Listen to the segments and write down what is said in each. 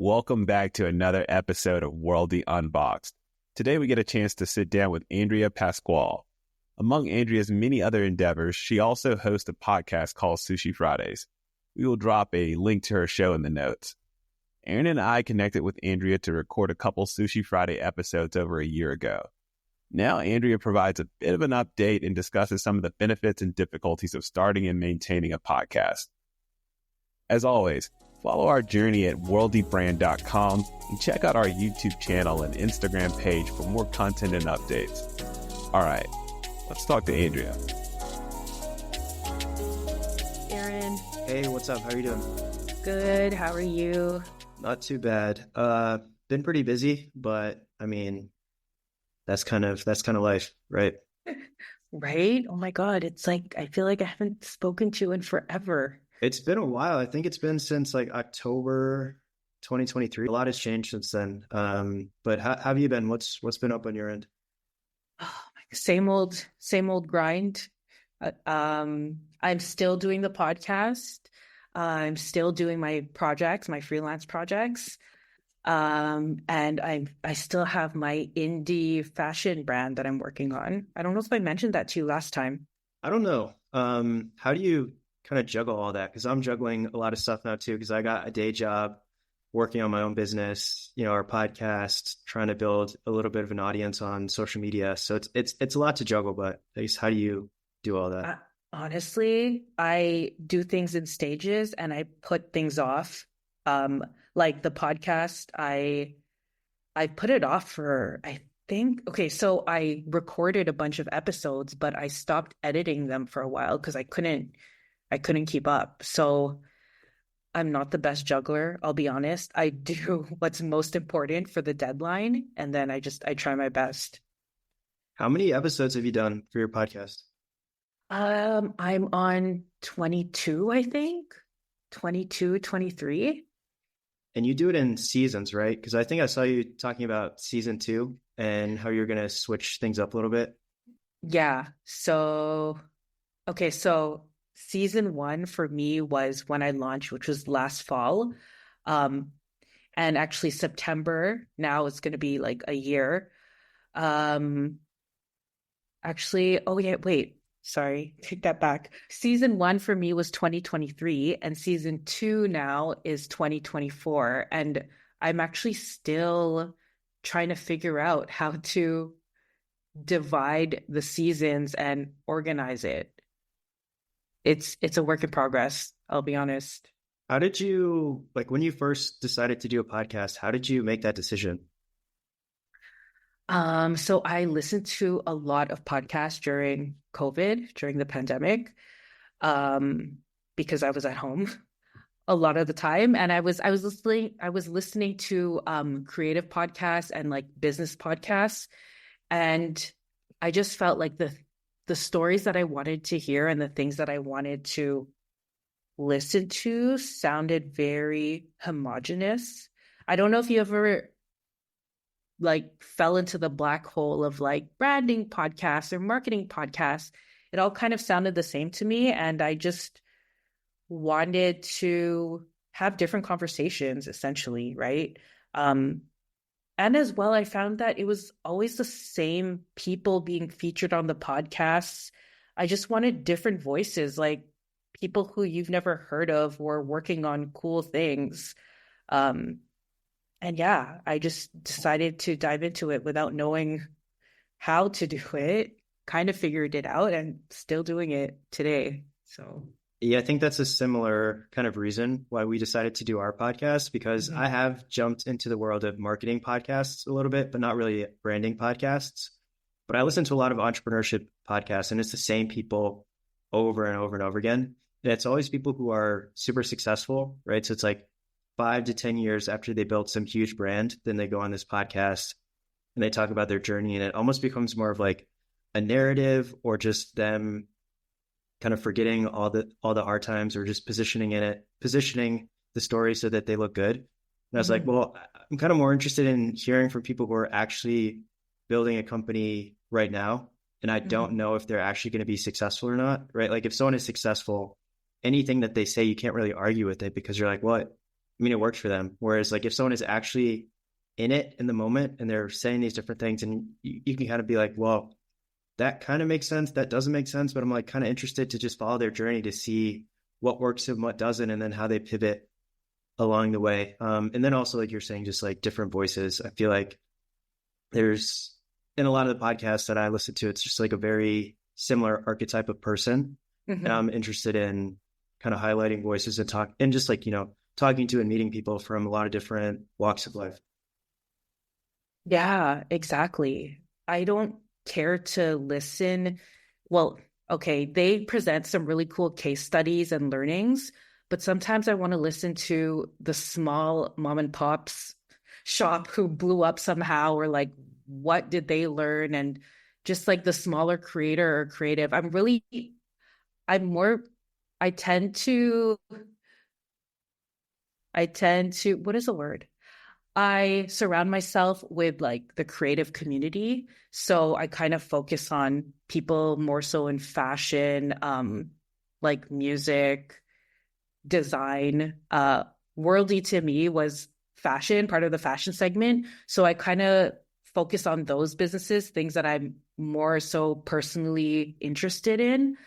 Welcome back to another episode of Worldy Unboxed. Today we get a chance to sit down with Andrea Pascual. Among Andrea's many other endeavors, she also hosts a podcast called Sushi Fridays. We will drop a link to her show in the notes. Aaron and I connected with Andrea to record a couple Sushi Friday episodes over a year ago. Now Andrea provides a bit of an update and discusses some of the benefits and difficulties of starting and maintaining a podcast. As always, follow our journey at worldybrand.com and check out our YouTube channel and Instagram page for more content and updates. All right, let's talk to Andrea. Aaron. Hey, what's up? How are you doing? Good. How are you? Not too bad. Been pretty busy, but I mean, that's kind of life, right? Right? Oh my God. It's like, I feel like I haven't spoken to you in forever. It's been a while. I think it's been since like October 2023. A lot has changed since then. But how have you been? What's been up on your end? Oh, same old grind. I'm still doing the podcast. I'm still doing my projects, my freelance projects. And I still have my indie fashion brand that I'm working on. I don't know if I mentioned that to you last time. I don't know. How do you kind of juggle all that? Because I'm juggling a lot of stuff now too, because I got a day job working on my own business, our podcast, trying to build a little bit of an audience on social media. So it's a lot to juggle, but I guess how do you do all that? Honestly, I do things in stages and I put things off. Like the podcast, I put it off for, I think, okay, so I recorded a bunch of episodes, but I stopped editing them for a while because I couldn't keep up. So I'm not the best juggler, I'll be honest. I do what's most important for the deadline, and then I try my best. How many episodes have you done for your podcast? I'm on 22, I think. 22, 23. And you do it in seasons, right? Because I think I saw you talking about season 2 and how you're going to switch things up a little bit. Yeah. So season 1 for me was when I launched, which was last fall. And actually September now is going to be like a year. Sorry, take that back. Season 1 for me was 2023 and season 2 now is 2024. And I'm actually still trying to figure out how to divide the seasons and organize it. It's a work in progress, I'll be honest. How did you, when you first decided to do a podcast, how did you make that decision? So I listened to a lot of podcasts during COVID, during the pandemic, because I was at home a lot of the time. And I was listening to creative podcasts and like business podcasts. And I just felt like the stories that I wanted to hear and the things that I wanted to listen to sounded very homogenous. I don't know if you ever fell into the black hole of branding podcasts or marketing podcasts. It all kind of sounded the same to me. And I just wanted to have different conversations, essentially, right? And as well, I found that it was always the same people being featured on the podcasts. I just wanted different voices, like people who you've never heard of or working on cool things. And yeah, I just decided to dive into it without knowing how to do it, kind of figured it out and still doing it today. So yeah, I think that's a similar kind of reason why we decided to do our podcast, because I have jumped into the world of marketing podcasts a little bit, but not really branding podcasts. But I listen to a lot of entrepreneurship podcasts and it's the same people over and over and over again. And it's always people who are super successful, right? So it's 5 to 10 years after they built some huge brand, then they go on this podcast and they talk about their journey, and it almost becomes more of a narrative or just them kind of forgetting all the hard times or just positioning the story so that they look good. And I was like, well, I'm kind of more interested in hearing from people who are actually building a company right now. And I don't know if they're actually going to be successful or not, right? If someone is successful, anything that they say, you can't really argue with it because you're like, what? I mean, it works for them. Whereas like if someone is actually in it in the moment and they're saying these different things, and you can kind of be like, well, that kind of makes sense. That doesn't make sense. But I'm like kind of interested to just follow their journey to see what works and what doesn't, and then how they pivot along the way. And then also, like you're saying, just like different voices. I feel like there's in a lot of the podcasts that I listen to, it's just like a very similar archetype of person. Mm-hmm. And I'm interested in kind of highlighting voices and talk and just like, you know, talking to and meeting people from a lot of different walks of life. Yeah, exactly. I don't care to listen. Well, okay, they present some really cool case studies and learnings, but sometimes I want to listen to the small mom and pop's shop who blew up somehow, or like what did they learn, and just like the smaller creator or creative. I'm more, I tend to, what is the word? I surround myself with like the creative community. So I kind of focus on people more so in fashion, like music, design. Worldy to me was fashion, part of the fashion segment. So I kind of focus on those businesses, things that I'm more so personally interested in.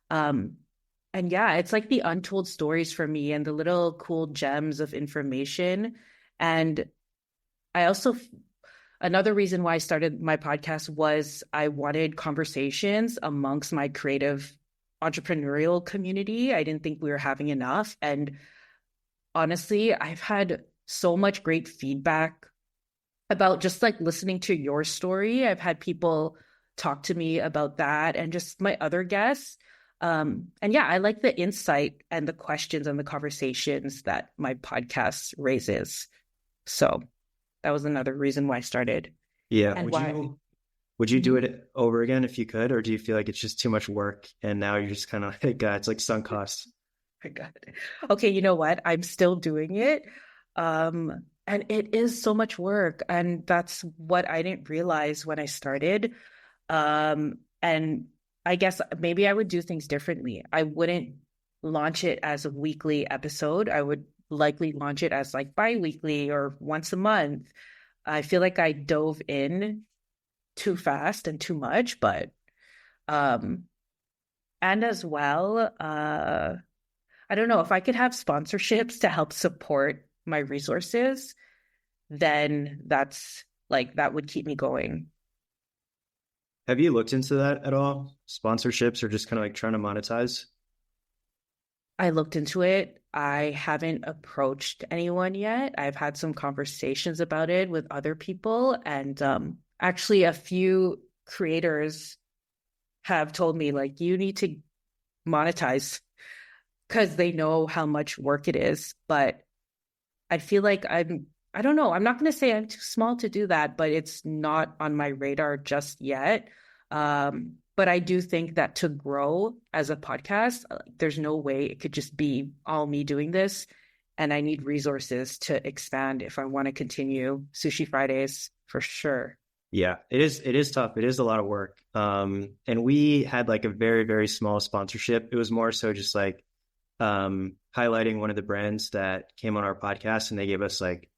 And yeah, it's like the untold stories for me and the little cool gems of information. And I also, another reason why I started my podcast was I wanted conversations amongst my creative entrepreneurial community. I didn't think we were having enough. And honestly, I've had so much great feedback about just like listening to your story. I've had people talk to me about that and just my other guests. And yeah, I like the insight and the questions and the conversations that my podcast raises. So that was another reason why I started. Yeah. And Would you do it over again if you could, or do you feel like it's just too much work and now you're just kind of like, it's like sunk costs? I got it. Okay, you know what? I'm still doing it. And it is so much work. And that's what I didn't realize when I started. And I guess maybe I would do things differently. I wouldn't launch it as a weekly episode. I would likely launch it as like bi-weekly or once a month. I feel like I dove in too fast and too much, but and as well, I don't know if I could have sponsorships to help support my resources, then that's like that would keep me going. Have you looked into that at all? Sponsorships or just kind of like trying to monetize? I looked into it. I haven't approached anyone yet. I've had some conversations about it with other people, and actually a few creators have told me like you need to monetize because they know how much work it is. But I feel like I don't know. I'm not going to say I'm too small to do that, but it's not on my radar just yet. But I do think that to grow as a podcast, there's no way it could just be all me doing this. And I need resources to expand if I want to continue Sushi Fridays for sure. Yeah, it is tough. It is a lot of work. And we had like a very, very small sponsorship. It was more so just like highlighting one of the brands that came on our podcast, and they gave us like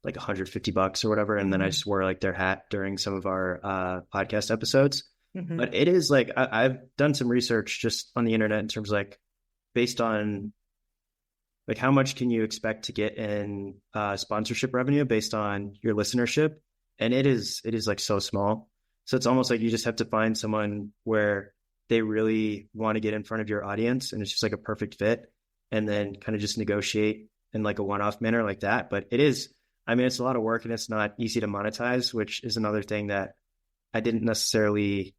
$150 or whatever. And then I just wore like their hat during some of our podcast episodes. Mm-hmm. But it is like, I've done some research just on the internet in terms of like, based on like how much can you expect to get in sponsorship revenue based on your listenership? And it is like so small. So it's almost like you just have to find someone where they really want to get in front of your audience and it's just like a perfect fit, and then kind of just negotiate in like a one-off manner like that. But it is, I mean, it's a lot of work and it's not easy to monetize, which is another thing that I didn't necessarily,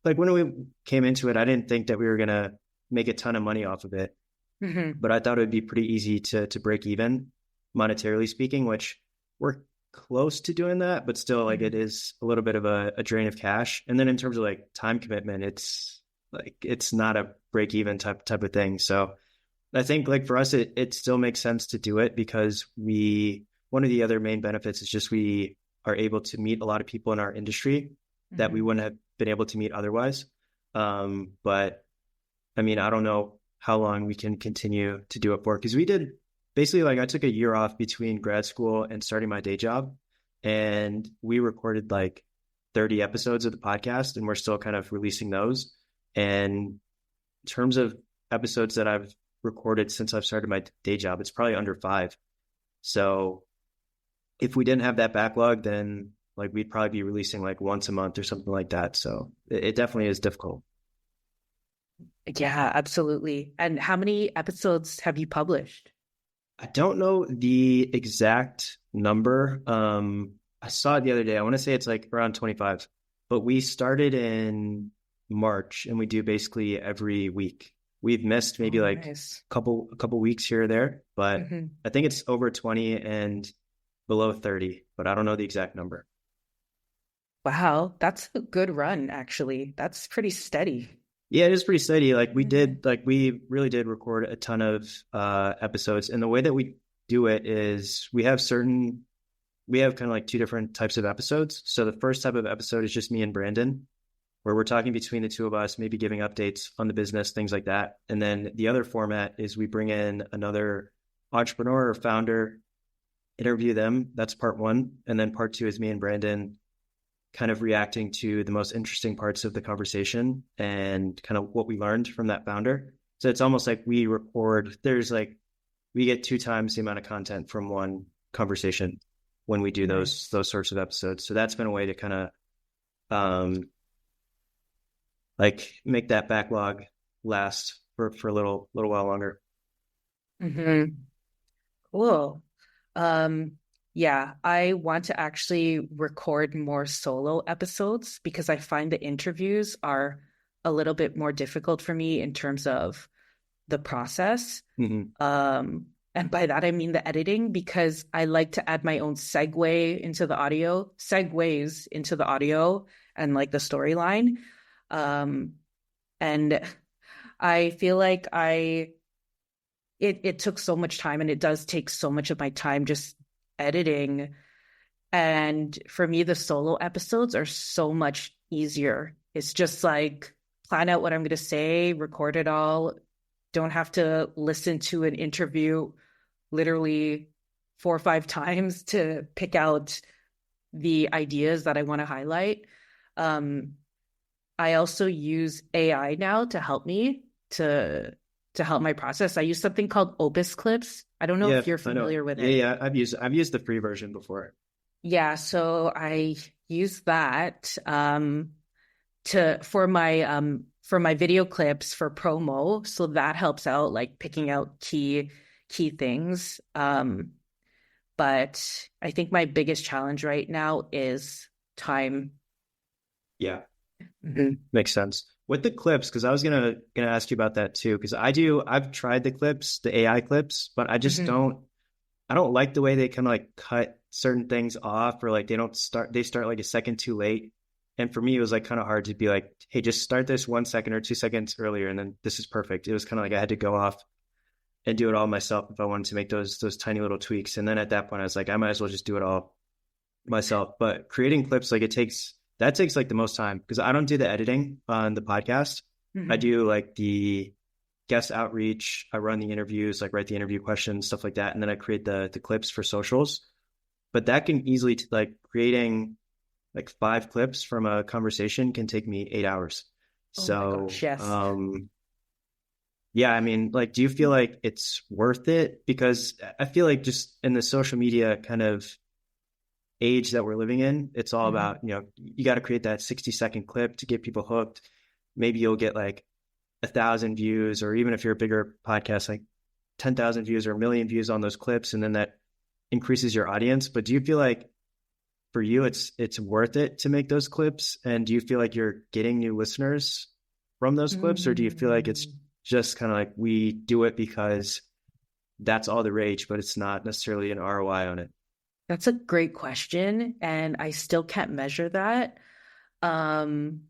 like when we came into it, I didn't think that we were going to make a ton of money off of it, but I thought it would be pretty easy to break even monetarily speaking, which we're close to doing that, but still like it is a little bit of a drain of cash. And then in terms of like time commitment, it's not a break even type of thing. So I think like for us, it still makes sense to do it because one of the other main benefits is just we are able to meet a lot of people in our industry that we wouldn't have been able to meet otherwise. But I mean, I don't know how long we can continue to do it for, because we did basically like I took a year off between grad school and starting my day job, and we recorded like 30 episodes of the podcast, and we're still kind of releasing those. And in terms of episodes that I've recorded since I've started my day job, it's probably under 5. So if we didn't have that backlog, then like we'd probably be releasing like once a month or something like that. So it definitely is difficult. Yeah, absolutely. And how many episodes have you published? I don't know the exact number. I saw it the other day. I want to say it's like around 25, but we started in March and we do basically every week. We've missed maybe like Nice. a couple weeks here or there, but Hmm. I think it's over 20 and below 30, but I don't know the exact number. Wow, that's a good run, actually. That's pretty steady. Yeah, it is pretty steady. Like Mhm. we really did record a ton of episodes. And the way that we do it is we have kind of like 2 different types of episodes. So the first type of episode is just me and Brandon, where we're talking between the 2 of us, maybe giving updates on the business, things like that. And then the other format is we bring in another entrepreneur or founder, interview them. That's part 1. And then part 2 is me and Brandon kind of reacting to the most interesting parts of the conversation and kind of what we learned from that founder. So it's almost like we get 2 times the amount of content from one conversation when we do those Nice. sorts of episodes. So that's been a way to kind of like make that backlog last for a little while longer. Hmm. Cool. Um, yeah, I want to actually record more solo episodes because I find the interviews are a little bit more difficult for me in terms of the process. Mm-hmm. And by that I mean the editing, because I like to add my own segues into the audio and like the storyline. Um, and I feel like it took so much time, and it does take so much of my time just editing. And for me, the solo episodes are so much easier. It's just like plan out what I'm going to say, record it all, don't have to listen to an interview literally 4 or 5 times to pick out the ideas that I want to highlight. Um, I also use AI now to help me to help my process. I use something called Opus Clips. I don't know Yeah, if you're I know. familiar with it. Yeah. I've used the free version before. Yeah, so I use that to for my video clips for promo. So that helps out like picking out key things. But I think my biggest challenge right now is time. Yeah. Mhm. Makes sense. With the clips, because I was gonna ask you about that too, because I've tried the clips, the AI clips, but Mhm. I don't like the way they kind of like cut certain things off, or like they start like a second too late. And for me, it was like kind of hard to be like, hey, just start this 1 second or 2 seconds earlier, and then this is perfect. It was kind of like I had to go off and do it all myself if I wanted to make those tiny little tweaks. And then at that point, I was like, I might as well just do it all myself. But creating clips, like that takes like the most time, because I don't do the editing on the podcast. I Mhm. do like the guest outreach. I run the interviews, like write the interview questions, stuff like that. And then I create the clips for socials. But that can easily like creating like 5 clips from a conversation can take me 8 hours. Oh my gosh, So, yes. yeah, I mean, like, do you feel like it's worth it? Because I feel like just in the social media kind of age that we're living in, it's all Mhm. about, you got to create that 60-second clip to get people hooked. Maybe you'll get like 1,000 views, or even if you're a bigger podcast, like 10,000 views or 1 million views on those clips. And then that increases your audience. But do you feel like for you, it's worth it to make those clips? And do you feel like you're getting new listeners from those clips? Or do you feel like it's Mm. just kind of like we do it because that's all the rage, but it's not necessarily an ROI on it? That's a great question, and I still can't measure that. Um,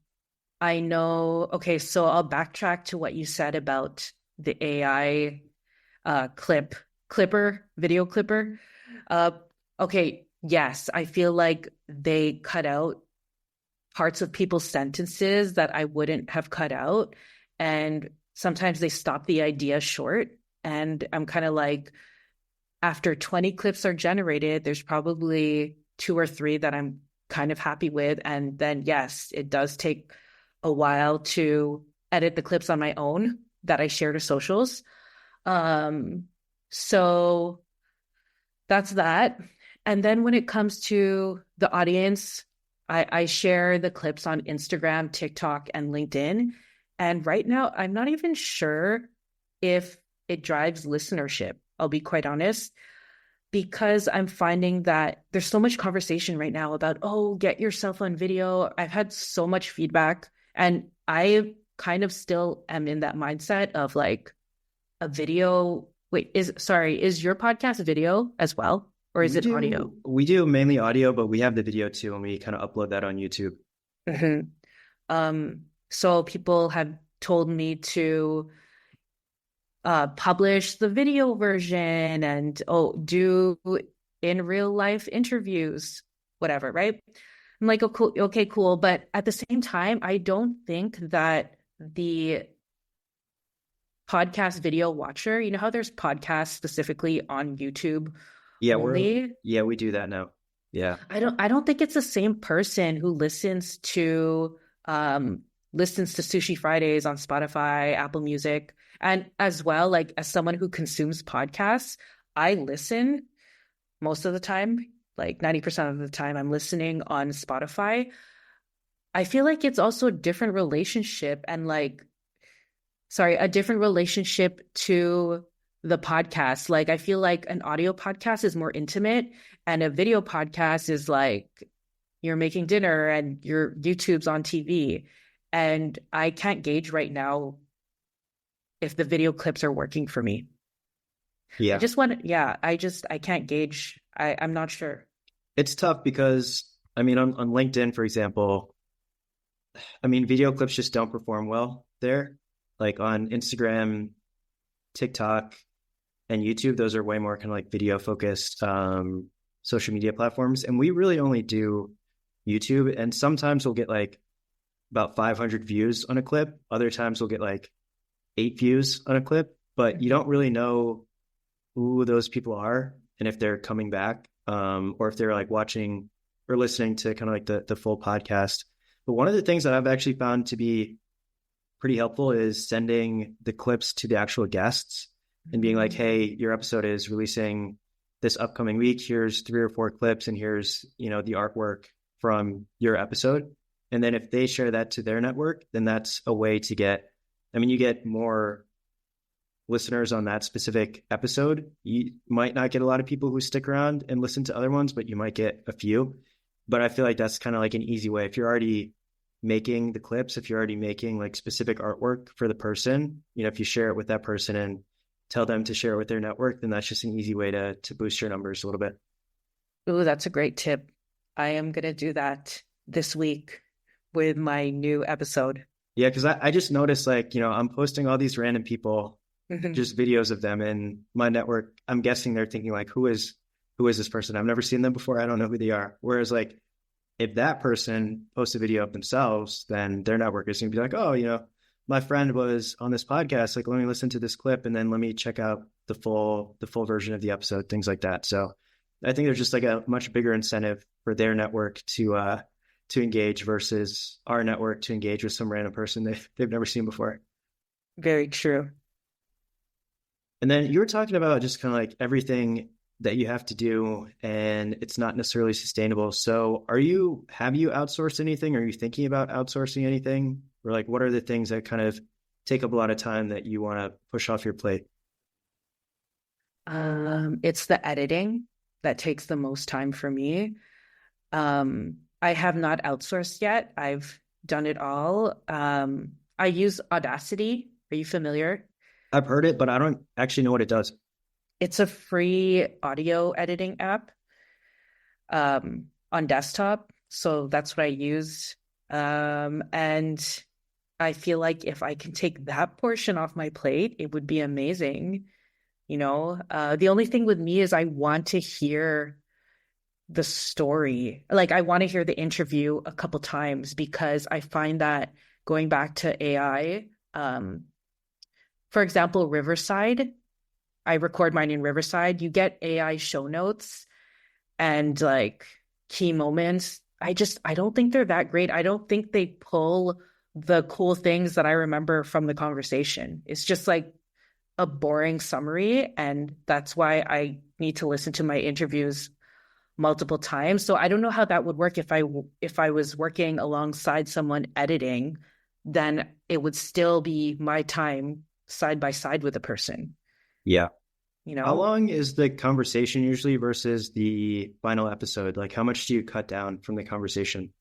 I know, okay, so I'll backtrack to what you said about the AI video clipper. Uh, okay, yes, I feel like they cut out parts of people's sentences that I wouldn't have cut out. And sometimes they stop the idea short. And I'm kind of like, after 20 clips are generated, there's probably 2 or 3 that I'm kind of happy with. And then, yes, it does take a while to edit the clips on my own that I share to socials. So that's that. And then when it comes to the audience, I share the clips on Instagram, TikTok, and LinkedIn. And right now, I'm not even sure if it drives listenership. I'll be quite honest, because I'm finding that there's so much conversation right now about, oh, get yourself on video. I've had so much feedback, and I kind of still am in that mindset of like a video. Wait, is your podcast a video as well? Or is it audio? We do mainly audio, but we have the video too, and we kind of upload that on YouTube. So people have told me to publish the video version and do in real life interviews, whatever, right? I'm like, okay, cool. But at the same time, I don't think that the podcast video watcher, you know how there's podcasts specifically on YouTube only? We do that now. Yeah. I don't think it's the same person who listens to Sushi Fridays on Spotify, Apple Music. And as well, like as someone who consumes podcasts, I listen most of the time, like 90% of the time I'm listening on Spotify. I feel like it's also a different relationship a different relationship to the podcast. Like I feel like an audio podcast is more intimate and a video podcast is like you're making dinner and your YouTube's on TV. And I can't gauge right now if the video clips are working for me. Yeah. I can't gauge. I'm not sure. It's tough because, I mean, on LinkedIn, for example, I mean, video clips just don't perform well there. Like on Instagram, TikTok, and YouTube, those are way more kind of like video focused social media platforms. And we really only do YouTube. And sometimes we'll get like about 500 views on a clip. Other times we'll get like 8 views on a clip, but you don't really know who those people are and if they're coming back or if they're like watching or listening to kind of like the full podcast. But one of the things that I've actually found to be pretty helpful is sending the clips to the actual guests and being like, hey, your episode is releasing this upcoming week. Here's 3 or 4 clips and here's, the artwork from your episode. And then if they share that to their network, then that's a way to you get more listeners on that specific episode. You might not get a lot of people who stick around and listen to other ones, but you might get a few. But I feel like that's kind of like an easy way. If you're already making the clips, if you're already making like specific artwork for the person, if you share it with that person and tell them to share it with their network, then that's just an easy way to boost your numbers a little bit. Ooh, that's a great tip. I am going to do that this week with my new episode. Yeah, because I just noticed I'm posting all these random people, just videos of them in my network. I'm guessing they're thinking like, who is this person? I've never seen them before. I don't know who they are. Whereas like, if that person posts a video of themselves, then their network is going to be like, oh, my friend was on this podcast. Like, let me listen to this clip and then let me check out the full version of the episode, things like that. So I think there's just like a much bigger incentive for their network to engage versus our network to engage with some random person they've never seen before. Very true. And then you were talking about just kind of like everything that you have to do and it's not necessarily sustainable. So have you outsourced anything? Are you thinking about outsourcing anything? Or like, what are the things that kind of take up a lot of time that you want to push off your plate? It's the editing that takes the most time for me. I have not outsourced yet. I've done it all. I use Audacity. Are you familiar? I've heard it, but I don't actually know what it does. It's a free audio editing app on desktop. So that's what I use. And I feel like if I can take that portion off my plate, it would be amazing. The only thing with me is I want to hear the story. Like I want to hear the interview a couple times because I find that going back to AI, for example, Riverside, I record mine in Riverside. You get AI show notes and like key moments. I don't think they're that great. I don't think they pull the cool things that I remember from the conversation. It's just like a boring summary. And that's why I need to listen to my interviews multiple times. So I don't know how that would work if I was working alongside someone editing, then it would still be my time side by side with a person, Yeah. you How know? long is the conversation usually versus the final episode? Like, how much do you cut down from the conversation?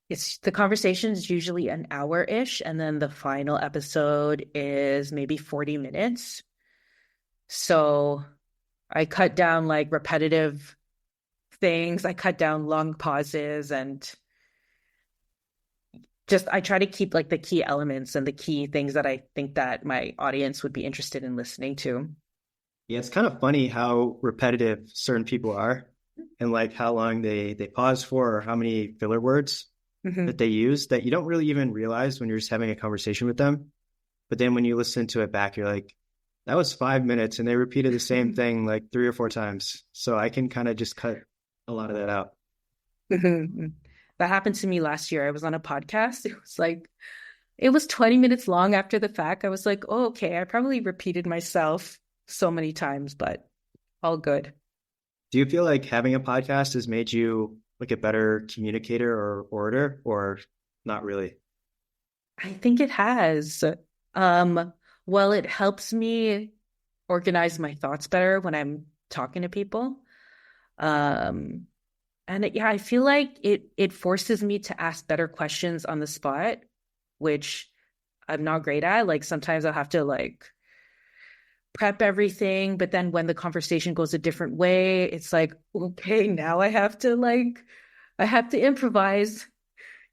It's the conversation is usually an hour-ish, and then the final episode is maybe 40 minutes. So I cut down like repetitive things. I cut down long pauses and just I try to keep like the key elements and the key things that I think that my audience would be interested in listening to. Yeah, it's kind of funny how repetitive certain people are and like how long they pause for or how many filler words that Hmm. they use that you don't really even realize when you're just having a conversation with them. But then when you listen to it back, you're like, that was 5 minutes and they repeated the same thing like 3 or 4 times. So I can kind of just cut a lot of that out. That happened to me last year. I was on a podcast. It was 20 minutes long after the fact. I was like, oh, okay, I probably repeated myself so many times, but all good. Do you feel like having a podcast has made you like a better communicator or orator or not really? I think it has. Well, it helps me organize my thoughts better when I'm talking to people. Um, yeah, I feel like it forces me to ask better questions on the spot, which I'm not great at. Like sometimes I'll have to like prep everything, but then when the conversation goes a different way, it's like, okay, now I have to improvise,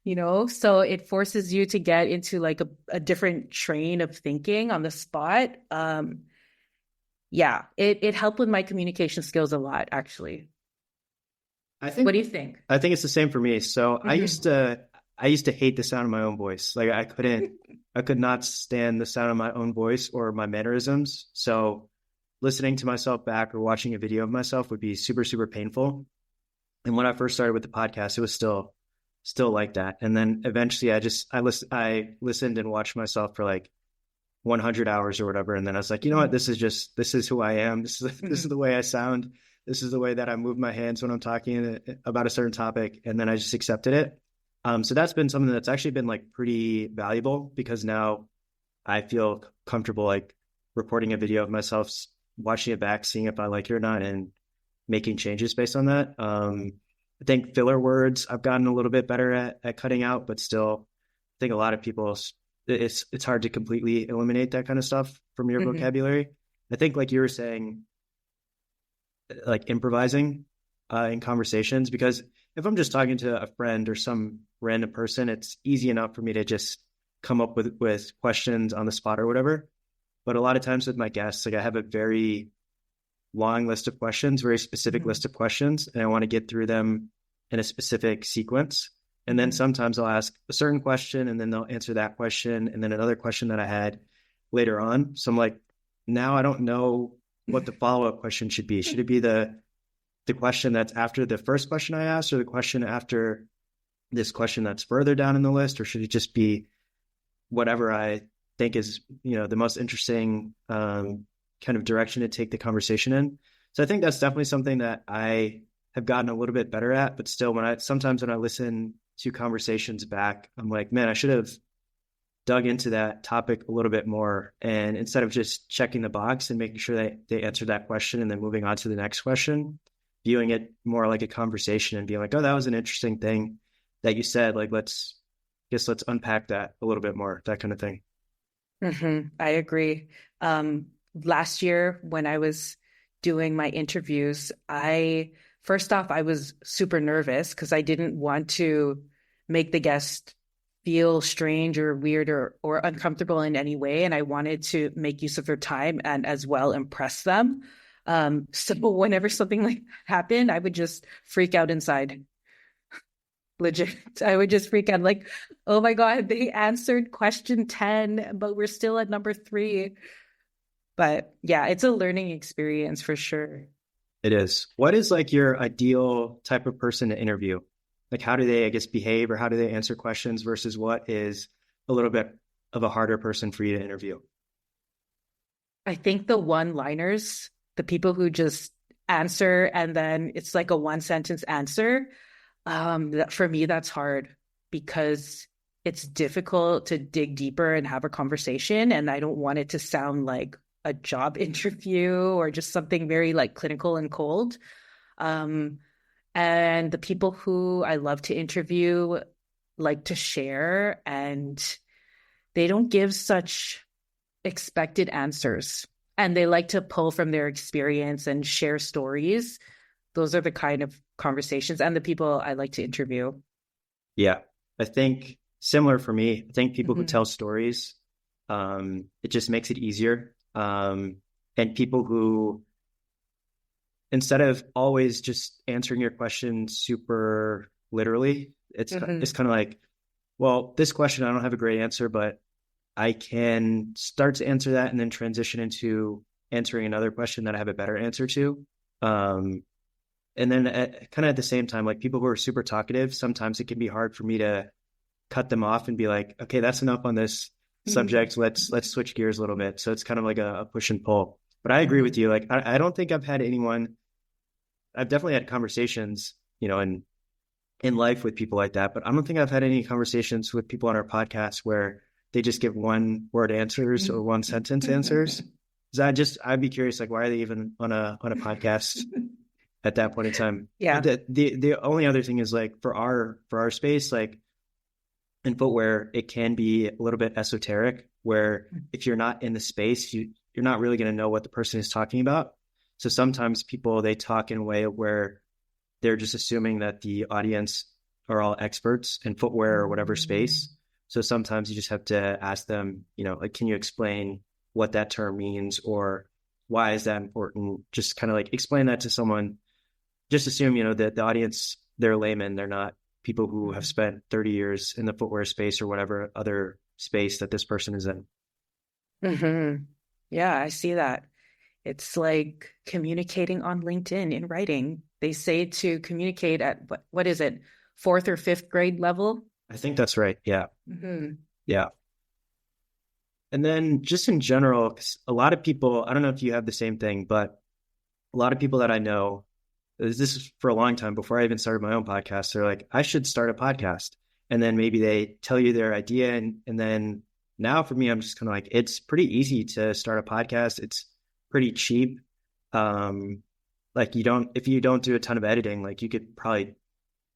you know? So it forces you to get into like a different train of thinking on the spot. Yeah, it helped with my communication skills a lot, actually. I What do think you think? I think it's the same for me. So Hmm. I used to hate the sound of my own voice. Like I could not stand the sound of my own voice or my mannerisms. So listening to myself back or watching a video of myself would be super, super painful. And when I first started with the podcast, it was still like that. And then eventually I listened and watched myself for like 100 hours or whatever. And then I was like, you know what? Hmm. This is who I am. This is Hmm. the way I sound. This is the way that I move my hands when I'm talking about a certain topic. And then I just accepted it. So that's been something that's actually been like pretty valuable because now I feel comfortable like recording a video of myself, watching it back, seeing if I like it or not, and making changes based on that. I think filler words I've gotten a little bit better at cutting out, but still, I think a lot of people it's hard to completely eliminate that kind of stuff from your Hmm. vocabulary. I think like you were saying, like improvising in conversations, because if I'm just talking to a friend or some random person, it's easy enough for me to just come up with questions on the spot or whatever. But a lot of times with my guests, like I have a very long list of questions, very specific Hmm. list of questions, and I want to get through them in a specific sequence. And then Hmm. sometimes I'll ask a certain question and then they'll answer that question and then another question that I had later on. So I'm like, now I don't know what the follow-up question should be. Should it be the question that's after the first question I asked or the question after this question that's further down in the list, or should it just be whatever I think is, the most interesting kind of direction to take the conversation in. So I think that's definitely something that I have gotten a little bit better at, but still sometimes when I listen to conversations back, I'm like, man, I should have dug into that topic a little bit more. And instead of just checking the box and making sure that they answer that question and then moving on to the next question, viewing it more like a conversation and being like, oh, that was an interesting thing that you said. Like, let's unpack that a little bit more, that kind of thing. I agree. Last year when I was doing my interviews, first off, I was super nervous because I didn't want to make the guest feel strange or weird or uncomfortable in any way. And I wanted to make use of their time and as well impress them. So whenever something like happened, I would just freak out inside. Legit. I would just freak out like, oh my God, they answered question 10, but we're still at number 3. But yeah, it's a learning experience for sure. It is. What is like your ideal type of person to interview? Like, how do they, I guess, behave, or how do they answer questions versus what is a little bit of a harder person for you to interview? I think the one-liners, the people who just answer and then it's like a one-sentence answer, for me, that's hard because it's difficult to dig deeper and have a conversation. And I don't want it to sound like a job interview or just something very like clinical and cold. Um, and the people who I love to interview like to share, and they don't give such expected answers. And they like to pull from their experience and share stories. Those are the kind of conversations and the people I like to interview. Yeah, I think similar for me. I think people who Mm-hmm. tell stories, it just makes it easier. And people who, instead of always just answering your question super literally, it's Mm-hmm. kind of like, well, this question I don't have a great answer, but I can start to answer that and then transition into answering another question that I have a better answer to. Um, and then kind of at the same time, like people who are super talkative, sometimes it can be hard for me to cut them off and be like, okay, that's enough on this subject. Let's switch gears a little bit. So it's kind of like a push and pull. But I agree Mm-hmm. with you. Like, I don't think I've had anyone. I've definitely had conversations, in life with people like that, but I don't think I've had any conversations with people on our podcast where they just give one word answers or one sentence answers. I'd be curious, like, why are they even on a podcast at that point in time? Yeah. But the only other thing is, like, for our space, like in footwear, it can be a little bit esoteric, where if you're not in the space, you're not really going to know what the person is talking about. So sometimes people, they talk in a way where they're just assuming that the audience are all experts in footwear or whatever space. So sometimes you just have to ask them, like, can you explain what that term means, or why is that important? Just kind of like explain that to someone. Just assume, that the audience, they're laymen. They're not people who have spent 30 years in the footwear space or whatever other space that this person is in. Mm-hmm. Yeah, I see that. It's like communicating on LinkedIn in writing. They say to communicate at what is it, fourth or fifth grade level? I think that's right. Yeah. Mm-hmm. Yeah. And then just in general, 'cause a lot of people, I don't know if you have the same thing, but a lot of people that I know, this is for a long time before I even started my own podcast, they're like, I should start a podcast. And then maybe they tell you their idea. And then now for me, I'm just kind of like, it's pretty easy to start a podcast. It's pretty cheap. Like if you don't do a ton of editing, like you could probably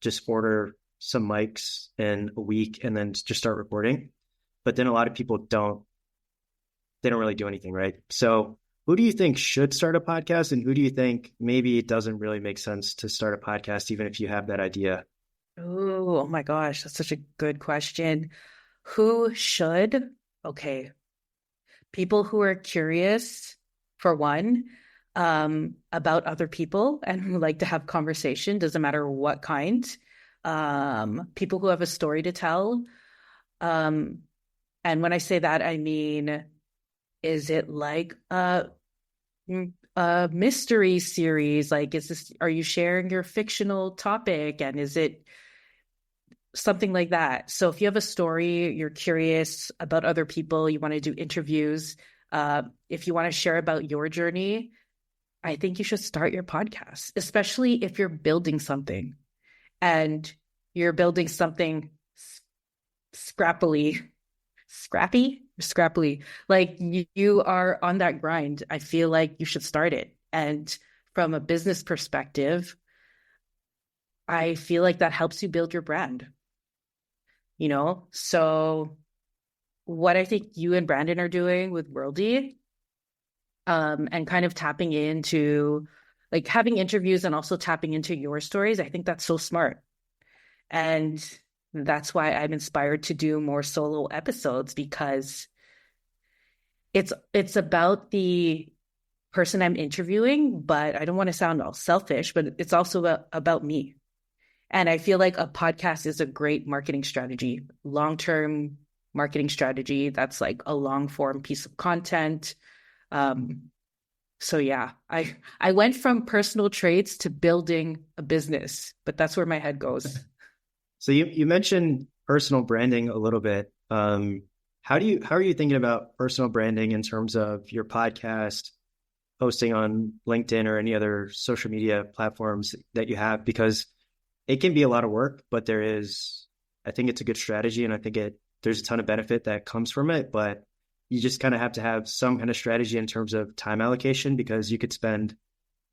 just order some mics in a week and then just start recording. But then a lot of people they don't really do anything, right? So who do you think should start a podcast, and who do you think maybe it doesn't really make sense to start a podcast, even if you have that idea? Oh my gosh, that's such a good question. Who should? Okay. People who are curious, for one, about other people and who like to have conversation, doesn't matter what kind. People who have a story to tell. Um, and when I say that, I mean, is it like a mystery series? Like, are you sharing your fictional topic? And is it something like that? So if you have a story, you're curious about other people, you want to do interviews, if you want to share about your journey, I think you should start your podcast, especially if you're building something and you're building something scrappily, scrappily. Like you are on that grind. I feel like you should start it. And from a business perspective, I feel like that helps you build your brand, So what I think you and Brandon are doing with Worldy, and kind of tapping into like having interviews and also tapping into your stories, I think that's so smart. And that's why I'm inspired to do more solo episodes, because it's about the person I'm interviewing, but I don't want to sound all selfish, but it's also about me. And I feel like a podcast is a great marketing strategy, long-term marketing strategy. That's like a long form piece of content. So yeah, I went from personal traits to building a business, but that's where my head goes. So you mentioned personal branding a little bit. How are you thinking about personal branding in terms of your podcast, posting on LinkedIn or any other social media platforms that you have? Because it can be a lot of work, but I think it's a good strategy, and I think there's a ton of benefit that comes from it, but you just kind of have to have some kind of strategy in terms of time allocation, because you could spend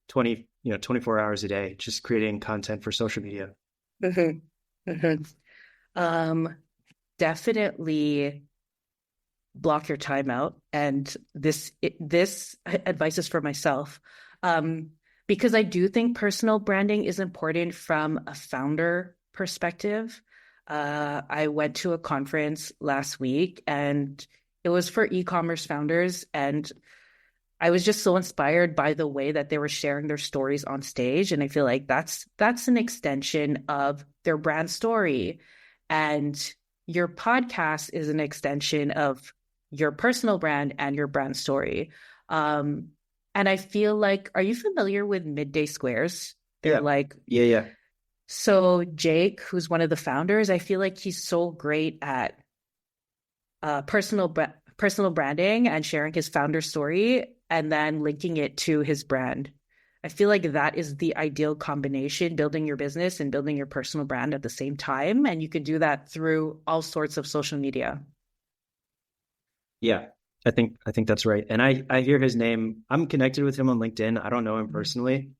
24 hours a day just creating content for social media. Mm-hmm. Mm-hmm. Definitely block your time out. And this advice is for myself. Because I do think personal branding is important from a founder perspective. I went to a conference last week and it was for e-commerce founders. And I was just so inspired by the way that they were sharing their stories on stage. And I feel like that's an extension of their brand story. And your podcast is an extension of your personal brand and your brand story. And I feel like, are you familiar with Midday Squares? They're Yeah. So Jake, who's one of the founders, I feel like he's so great at personal branding and sharing his founder story and then linking it to his brand. I feel like that is the ideal combination, building your business and building your personal brand at the same time. And you can do that through all sorts of social media. Yeah, I think that's right. And I hear his name. I'm connected with him on LinkedIn. I don't know him personally,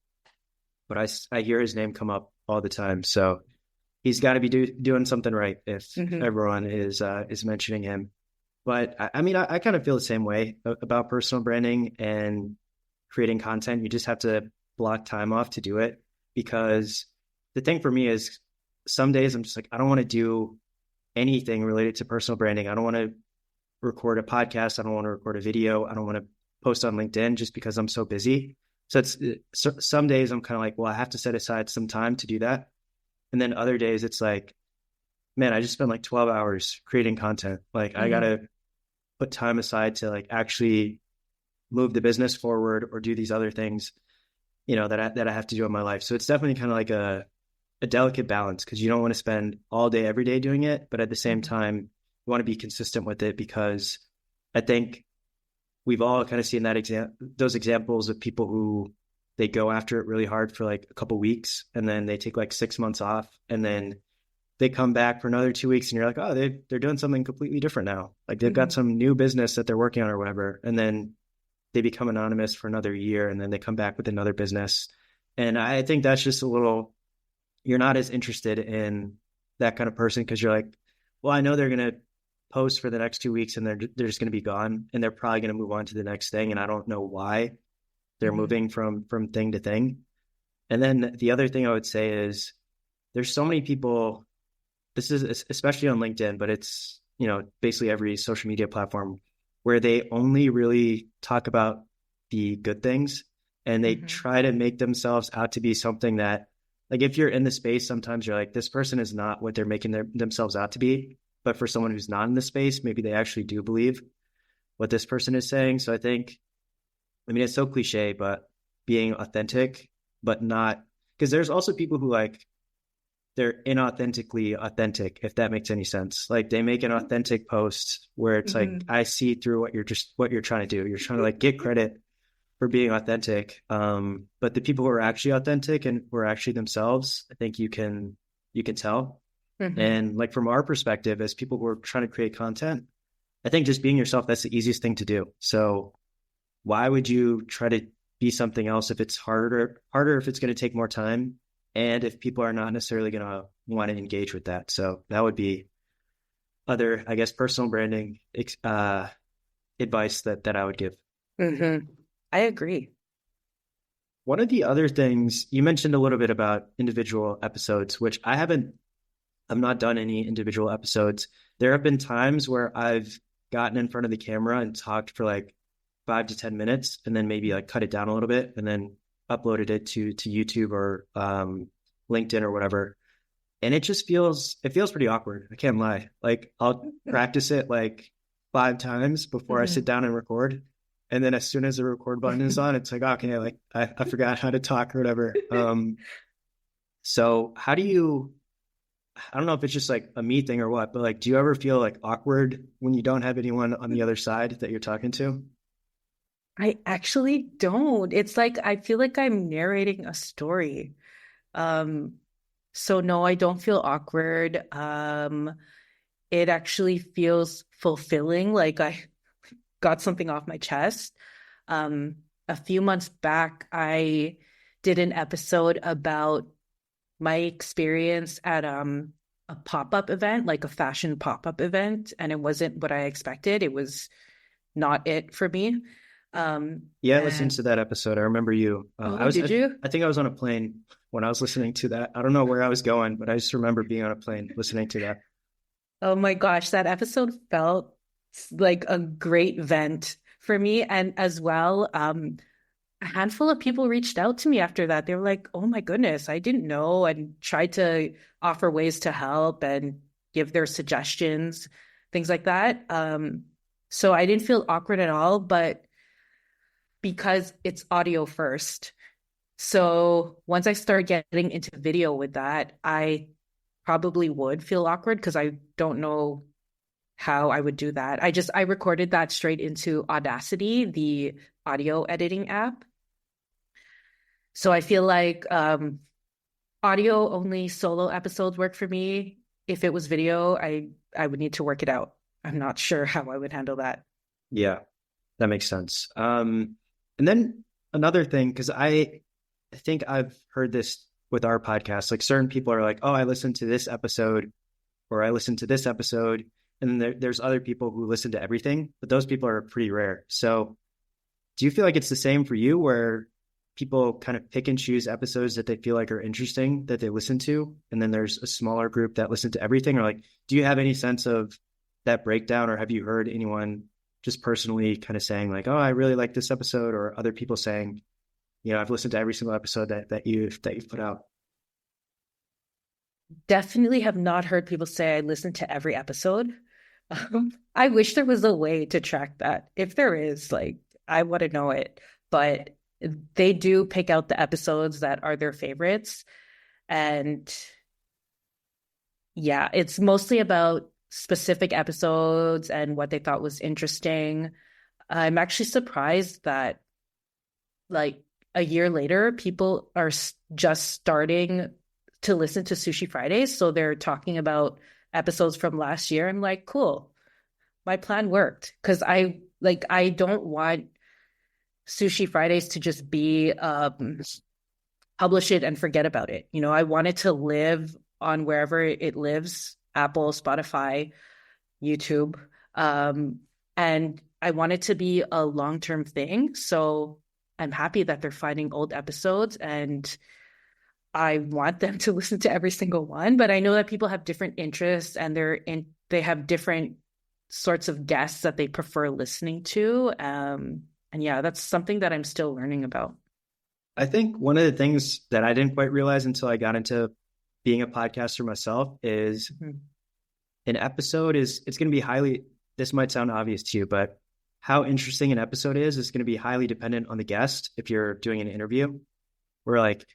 but I hear his name come up all the time. So he's got to be doing something right if everyone is mentioning him. But I mean, I kind of feel the same way about personal branding and creating content. You just have to block time off to do it, because the thing for me is some days I'm just like, I don't want to do anything related to personal branding. I don't want to record a podcast. I don't want to record a video. I don't want to post on LinkedIn just because I'm so busy. So some days I'm kind of like, well, I have to set aside some time to do that. And then other days it's like, man, I just spent like 12 hours creating content. Like I got to put time aside to like actually move the business forward or do these other things, that I have to do in my life. So it's definitely kind of like a delicate balance, because you don't want to spend all day, every day doing it. But at the same time, you want to be consistent with it, because I think we've all kind of seen those examples of people who they go after it really hard for like a couple of weeks, and then they take like 6 months off, and then they come back for another 2 weeks and you're like, oh, they're doing something completely different now. Like they've got some new business that they're working on or whatever. And then they become anonymous for another year, and then they come back with another business. And I think that's just you're not as interested in that kind of person, because you're like, well, I know they're going to post for the next 2 weeks and they're just going to be gone, and they're probably going to move on to the next thing. And I don't know why they're moving from thing to thing. And then the other thing I would say is there's so many people, this is especially on LinkedIn, but it's, basically every social media platform, where they only really talk about the good things, and they try to make themselves out to be something that, like, if you're in the space, sometimes you're like, this person is not what they're making themselves out to be. But for someone who's not in the space, maybe they actually do believe what this person is saying. So I think, it's so cliche, but being authentic, but not, because there's also people who like, they're inauthentically authentic, if that makes any sense. Like they make an authentic post where it's like, I see through what you're trying to do. You're trying to like get credit for being authentic. But the people who are actually authentic and who are actually themselves, I think you can tell. And like from our perspective, as people who are trying to create content, I think just being yourself, that's the easiest thing to do. So why would you try to be something else if it's harder if it's going to take more time, and if people are not necessarily going to want to engage with that? So that would be other, I guess, personal branding advice that I would give. I agree. One of the other things you mentioned a little bit about individual episodes, which I've not done any individual episodes. There have been times where I've gotten in front of the camera and talked for like 5 to 10 minutes, and then maybe like cut it down a little bit and then uploaded it to YouTube or LinkedIn or whatever. And it feels pretty awkward. I can't lie. Like I'll practice it like 5 times before I sit down and record. And then as soon as the record button is on, it's like, okay, like I forgot how to talk or whatever. So how do you, I don't know if it's just like a me thing or what, but like, do you ever feel like awkward when you don't have anyone on the other side that you're talking to? I actually don't. It's like I feel like I'm narrating a story. Um, so no, I don't feel awkward. It actually feels fulfilling, like I got something off my chest. A few months back, I did an episode about my experience at a pop-up event, like a fashion pop-up event, and it wasn't what I expected. It was not it for me. Yeah, I listened And to that episode. I remember you. oh, did you? I think I was on a plane when I was listening to that. I don't know where I was going, but I just remember being on a plane listening to that. Oh my gosh, that episode felt like a great vent for me. And as well, a handful of people reached out to me after that. They were like, oh my goodness, I didn't know, and tried to offer ways to help and give their suggestions, things like that. So I didn't feel awkward at all, but because it's audio first. So once I start getting into video with that, I probably would feel awkward because I don't know how I would do that. I recorded that straight into Audacity, the audio editing app. So I feel like audio only solo episodes work for me. If it was video, I would need to work it out. I'm not sure how I would handle that. Yeah, that makes sense. And then another thing, because I think I've heard this with our podcast, like certain people are like, oh, I listened to this episode or I listened to this episode. And then there's other people who listen to everything, but those people are pretty rare. So do you feel like it's the same for you where people kind of pick and choose episodes that they feel like are interesting that they listen to? And then there's a smaller group that listen to everything? Or like, do you have any sense of that breakdown, or have you heard anyone just personally kind of saying like, oh, I really like this episode, or other people saying, you know, I've listened to every single episode that you've put out? Definitely have not heard people say I listen to every episode. I wish there was a way to track that. If there is, like, I want to know it. But they do pick out the episodes that are their favorites. And yeah, it's mostly about specific episodes and what they thought was interesting. I'm actually surprised that, like, a year later, people are just starting to listen to Sushi Fridays. So they're talking about episodes from last year. I'm like, cool. My plan worked because I don't want Sushi Fridays to just be publish it and forget about it. You know, I want it to live on wherever it lives, Apple, Spotify, YouTube. And I want it to be a long-term thing. So I'm happy that they're finding old episodes, and I want them to listen to every single one. But I know that people have different interests, and they have different sorts of guests that they prefer listening to. And yeah, that's something that I'm still learning about. I think one of the things that I didn't quite realize until I got into being a podcaster myself is an episode it's going to be highly, this might sound obvious to you, but how interesting an episode is going to be highly dependent on the guest. If you're doing an interview, where like,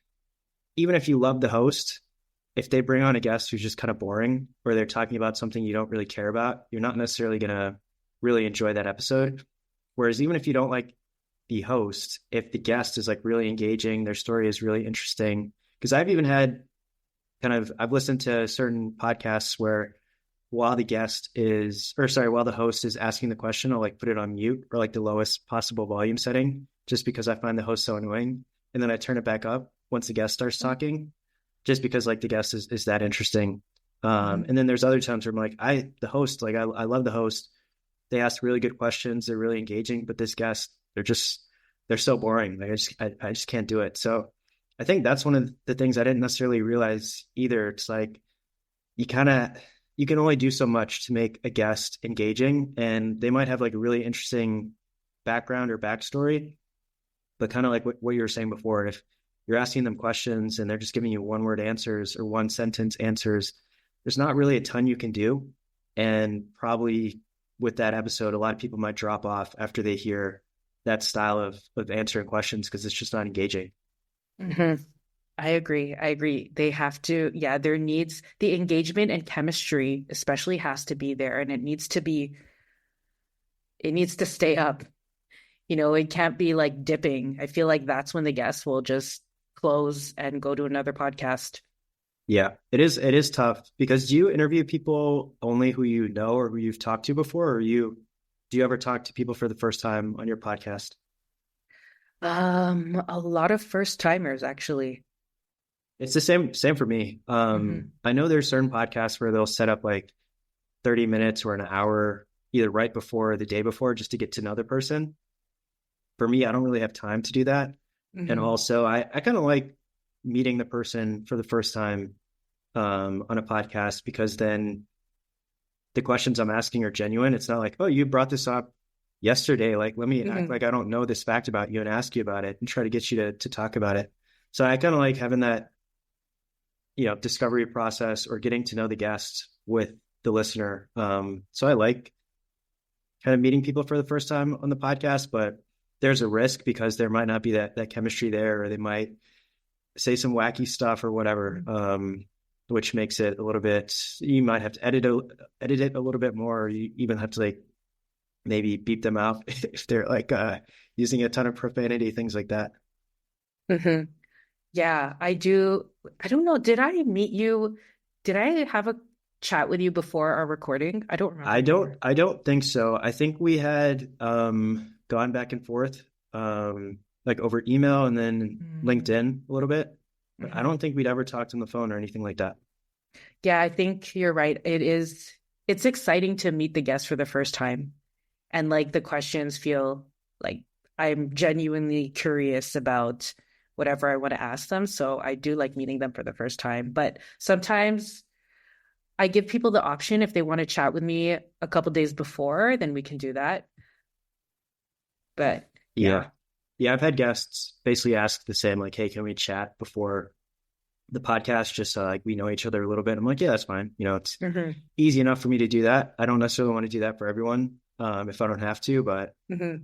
even if you love the host, if they bring on a guest who's just kind of boring, or they're talking about something you don't really care about, you're not necessarily going to really enjoy that episode. Whereas even if you don't like the host, if the guest is like really engaging, their story is really interesting. Because I've even had I've listened to certain podcasts where while the host is asking the question, I'll like put it on mute or like the lowest possible volume setting, just because I find the host so annoying. And then I turn it back up once the guest starts talking, just because like the guest is that interesting. And then there's other times where I'm like, I love the host. They ask really good questions. They're really engaging, but this guest, they're so boring. Like I just can't do it. So I think that's one of the things I didn't necessarily realize either. It's like, you can only do so much to make a guest engaging, and they might have like a really interesting background or backstory, but kind of like what you were saying before, if you're asking them questions and they're just giving you one-word answers or one-sentence answers, there's not really a ton you can do. And probably with that episode, a lot of people might drop off after they hear that style of answering questions because it's just not engaging. Hmm. I agree. I agree. They have to, yeah, there needs the engagement and chemistry especially has to be there, and it needs to stay up. It can't be like dipping. I feel like that's when the guests will just close and go to another podcast. Yeah, it is tough because do you interview people only who you know or who you've talked to before, or do you ever talk to people for the first time on your podcast? A lot of first timers actually. It's the same for me. Hmm. I know there's certain podcasts where they'll set up like 30 minutes or an hour either right before or the day before just to get to know the person. For me, I don't really have time to do that. And Hmm. also I kind of like meeting the person for the first time on a podcast because then the questions I'm asking are genuine. It's not like, oh, you brought this up yesterday. Like, let me act Hmm. like I don't know this fact about you and ask you about it and try to get you to talk about it. So I kind of like having that, discovery process or getting to know the guest with the listener. So I like kind of meeting people for the first time on the podcast, but there's a risk because there might not be that chemistry there, or they might say some wacky stuff or whatever, which makes it a little bit, you might have to edit it a little bit more, or you even have to like maybe beep them out if they're like using a ton of profanity, things like that. Hmm. Yeah, I do. I don't know. Did I meet you? Did I have a chat with you before our recording? I don't remember I don't anymore. I don't think so. I think we had gone back and forth like over email and then LinkedIn a little bit, but I Mm-hmm. don't think we'd ever talked on the phone or anything like that. Yeah, I think you're right. It's exciting to meet the guests for the first time. And like the questions feel like I'm genuinely curious about whatever I want to ask them. So I do like meeting them for the first time. But sometimes I give people the option if they want to chat with me a couple days before, then we can do that. But Yeah. yeah. Yeah, I've had guests basically ask the same, like, hey, can we chat before the podcast just so like we know each other a little bit? I'm like, yeah, that's fine. It's Hmm. easy enough for me to do that. I don't necessarily want to do that for everyone if I don't have to, but Hmm.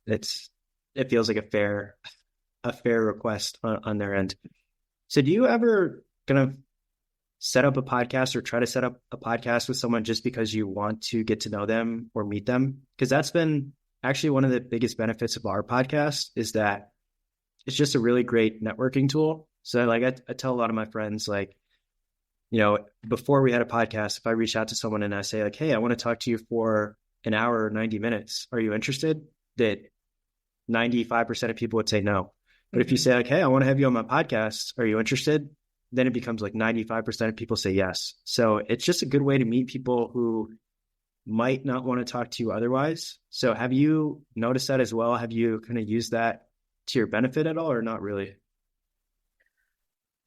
it feels like a fair request on their end. So do you ever kind of set up a podcast or try to set up a podcast with someone just because you want to get to know them or meet them? Because that's been actually one of the biggest benefits of our podcast is that it's just a really great networking tool. So like I tell a lot of my friends, like, before we had a podcast, if I reach out to someone and I say like, hey, I want to talk to you for an hour or 90 minutes, are you interested? That 95% of people would say no. But if you Hmm. say like, hey, I want to have you on my podcast, are you interested? Then it becomes like 95% of people say yes. So it's just a good way to meet people who might not want to talk to you otherwise. So have you noticed that as well? Have you kind of used that to your benefit at all or not really?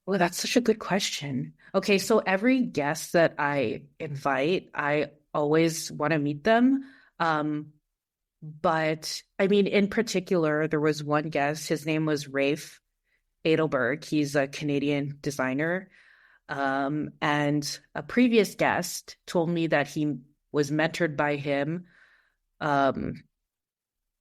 Well, that's such a good question. Okay, so every guest that I invite, I always want to meet them. Um, but I mean, in particular, there was one guest, his name was Rafe Edelberg. He's a Canadian designer. And a previous guest told me that he was mentored by him um,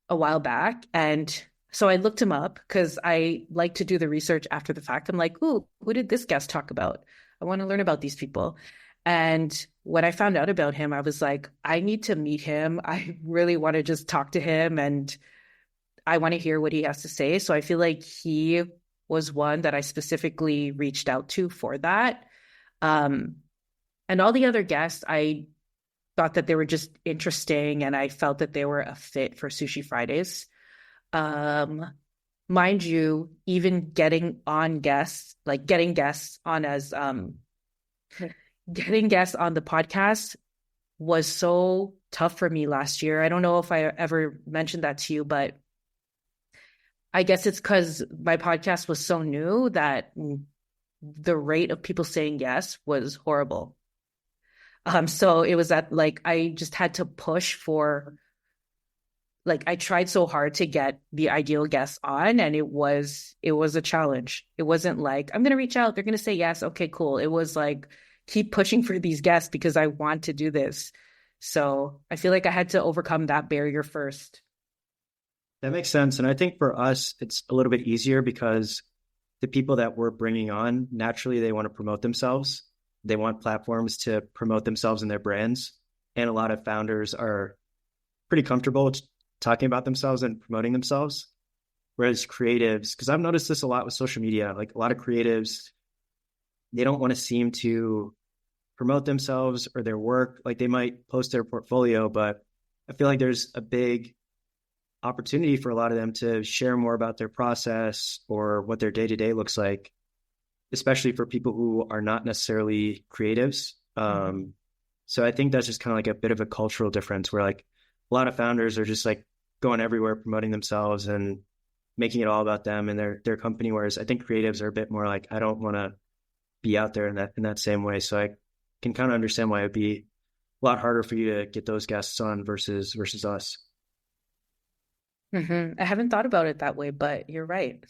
a while back. And so I looked him up because I like to do the research after the fact. I'm like, ooh, who did this guest talk about? I want to learn about these people. And when I found out about him, I was like, I need to meet him. I really want to just talk to him and I want to hear what he has to say. So I feel like he was one that I specifically reached out to for that. Um, and all the other guests, I thought that they were just interesting and I felt that they were a fit for Sushi Fridays. Um, Mind you, even getting guests on as getting guests on the podcast was so tough for me last year. I don't know if I ever mentioned that to you, but I guess it's because my podcast was so new that the rate of people saying yes was horrible. So it was that like I just had to push for like I tried so hard to get the ideal guests on and it was a challenge. It wasn't like I'm gonna reach out, they're gonna say yes, okay, cool. It was like keep pushing for these guests because I want to do this. So I feel like I had to overcome that barrier first. That makes sense. And I think for us, it's a little bit easier because the people that we're bringing on, naturally, they want to promote themselves. They want platforms to promote themselves and their brands. And a lot of founders are pretty comfortable talking about themselves and promoting themselves. Whereas creatives, because I've noticed this a lot with social media, like a lot of creatives, they don't want to seem to promote themselves or their work. Like they might post their portfolio, but I feel like there's a big opportunity for a lot of them to share more about their process or what their day-to-day looks like, especially for people who are not necessarily creatives. So I think that's just kind of like a bit of a cultural difference where like a lot of founders are just like going everywhere promoting themselves and making it all about them and their company. Whereas I think creatives are a bit more like, I don't want to be out there in that same way. So I can kind of understand why it'd be a lot harder for you to get those guests on versus us. I haven't thought about it that way, but you're right.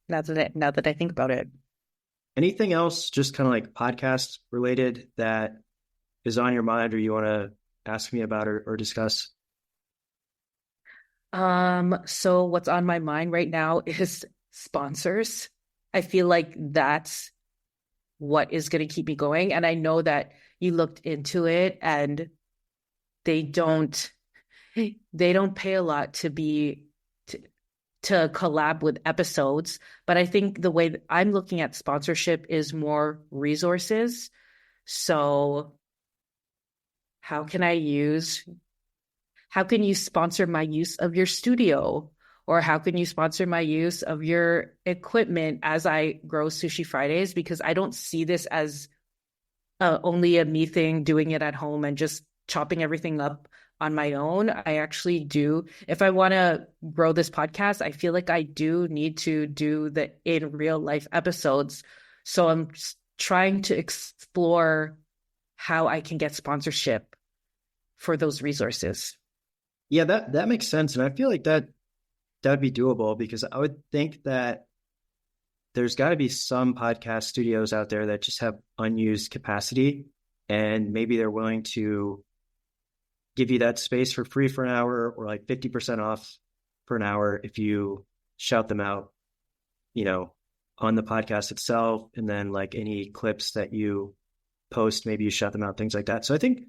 Now that I think about it. Anything else just kind of like podcast related that is on your mind or you want to ask me about or discuss? So what's on my mind right now is sponsors. I feel like that's what is going to keep me going. And I know that you looked into it and they don't pay a lot to collab with episodes, but I think the way that I'm looking at sponsorship is more resources. So how can you sponsor my use of your studio? Or how can you sponsor my use of your equipment as I grow Sushi Fridays? Because I don't see this as only a me thing, doing it at home and just chopping everything up on my own. I actually do. If I want to grow this podcast, I feel like I do need to do the in real life episodes. So I'm trying to explore how I can get sponsorship for those resources. Yeah, that makes sense. And I feel like that would be doable because I would think that there's got to be some podcast studios out there that just have unused capacity and maybe they're willing to give you that space for free for an hour or like 50% off for an hour if you shout them out, on the podcast itself. And then like any clips that you post, maybe you shout them out, things like that. So I think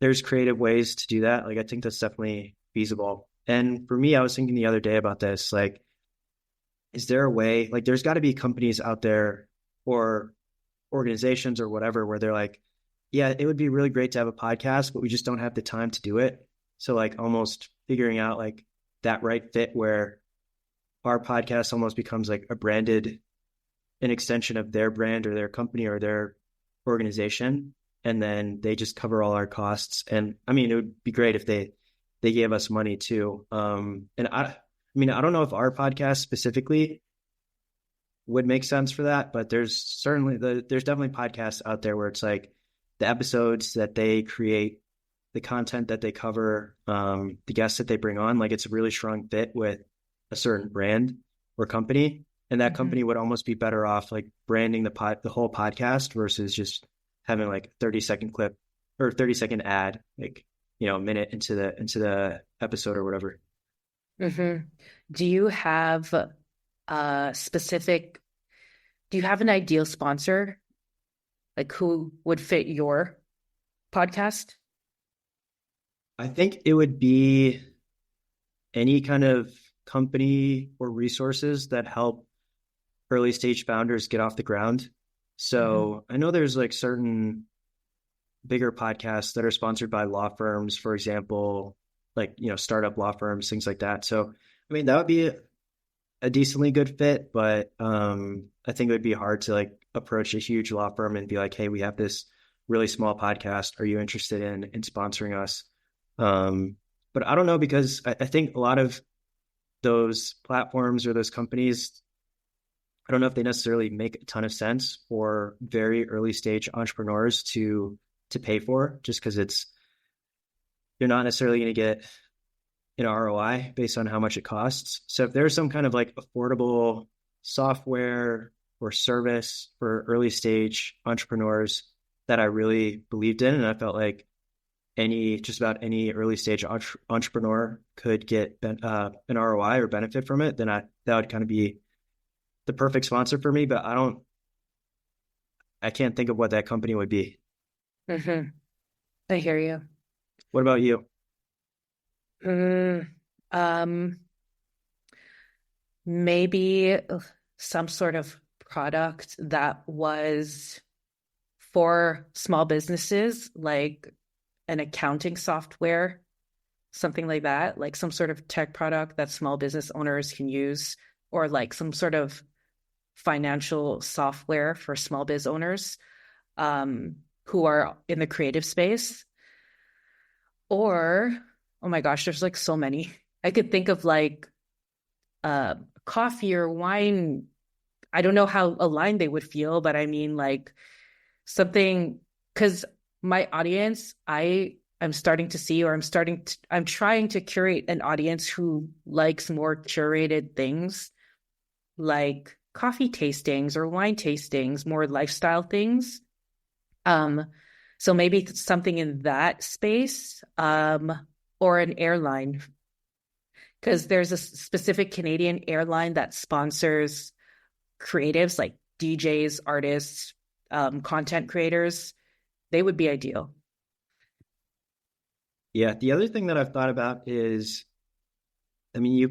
there's creative ways to do that. Like, I think that's definitely feasible. And for me, I was thinking the other day about this, like, is there a way, like, there's got to be companies out there or organizations or whatever, where they're like, yeah, it would be really great to have a podcast, but we just don't have the time to do it. So like almost figuring out like that right fit where our podcast almost becomes like an extension of their brand or their company or their organization. And then they just cover all our costs. And I mean, it would be great if they gave us money too. And I don't know if our podcast specifically would make sense for that, but there's definitely podcasts out there where it's like the episodes that they create, the content that they cover, the guests that they bring on, like it's a really strong fit with a certain brand or company. And that company would almost be better off like branding the whole podcast versus just having like 30-second clip or 30-second ad, like, a minute into the episode or whatever. Do you have do you have an ideal sponsor? Like who would fit your podcast? I think it would be any kind of company or resources that help early stage founders get off the ground. So I know there's like certain bigger podcasts that are sponsored by law firms, for example, like, startup law firms, things like that. So, I mean, that would be a decently good fit, but I think it would be hard to like approach a huge law firm and be like, hey, we have this really small podcast. Are you interested in sponsoring us? But I don't know, because I think a lot of those platforms or those companies, I don't know if they necessarily make a ton of sense for very early stage entrepreneurs to pay for, just because you're not necessarily going to get an ROI based on how much it costs. So if there's some kind of like affordable software or service for early stage entrepreneurs that I really believed in, and I felt like just about any early stage entrepreneur could get an ROI or benefit from it, then that would kind of be the perfect sponsor for me. But I can't think of what that company would be. Mm-hmm. I hear you. What about you? Maybe some sort of product that was for small businesses, like an accounting software, something like that, like some sort of tech product that small business owners can use, or like some sort of financial software for small biz owners who are in the creative space. Or, oh my gosh, there's like so many. I could think of like coffee or wine. I don't know how aligned they would feel, but I mean like something, because my audience, I'm starting to see, or I'm trying to curate an audience who likes more curated things like coffee tastings or wine tastings, more lifestyle things. So maybe something in that space, or an airline, because there's a specific Canadian airline that sponsors creatives like DJs, artists, content creators. They would be ideal. Yeah. The other thing that I've thought about is, I mean,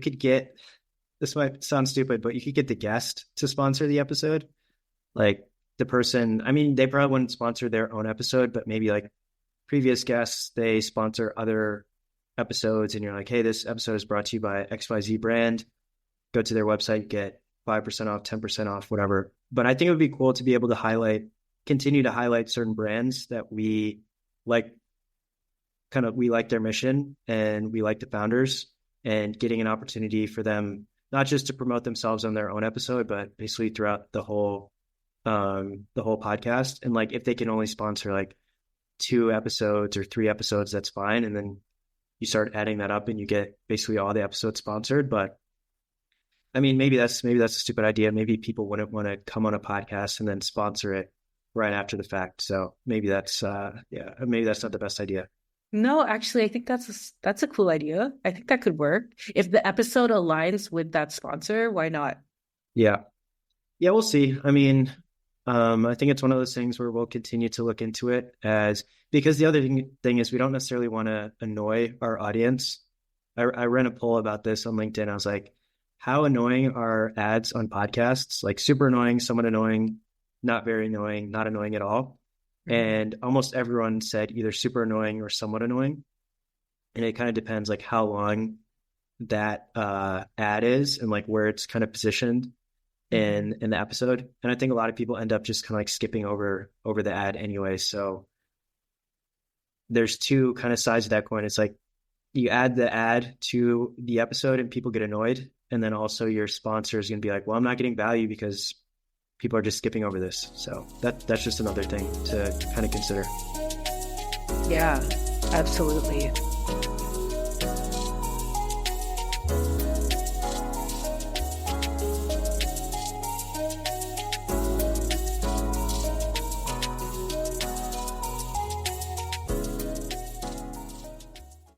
this might sound stupid, but you could get the guest to sponsor the episode. Like the person, I mean, they probably wouldn't sponsor their own episode, but maybe like previous guests, they sponsor other episodes, and you're like, hey, this episode is brought to you by XYZ brand. Go to their website, get 5% off, 10% off, whatever. But I think it would be cool to be able to continue to highlight certain brands that we like, we like their mission and we like the founders, and getting an opportunity for them, not just to promote themselves on their own episode, but basically throughout the whole podcast. And like, if they can only sponsor like 2 episodes or 3 episodes, that's fine. And then you start adding that up and you get basically all the episodes sponsored. But I mean, maybe that's a stupid idea. Maybe people wouldn't want to come on a podcast and then sponsor it right after the fact. So maybe that's maybe that's not the best idea. No, actually, I think that's a cool idea. I think that could work. If the episode aligns with that sponsor, why not? Yeah. Yeah, we'll see. I mean, I think it's one of those things where we'll continue to look into it, because the other thing is we don't necessarily want to annoy our audience. I ran a poll about this on LinkedIn. I was like, how annoying are ads on podcasts? Like super annoying, somewhat annoying, not very annoying, not annoying at all. And almost everyone said either super annoying or somewhat annoying. And it kind of depends like how long that ad is and like where it's kind of positioned in the episode. And I think a lot of people end up just kind of like skipping over the ad anyway. So there's 2 kind of sides of that coin. It's like you add the ad to the episode and people get annoyed. And then also your sponsor is going to be like, well, I'm not getting value because people are just skipping over this. So that's just another thing to kind of consider. Yeah, absolutely.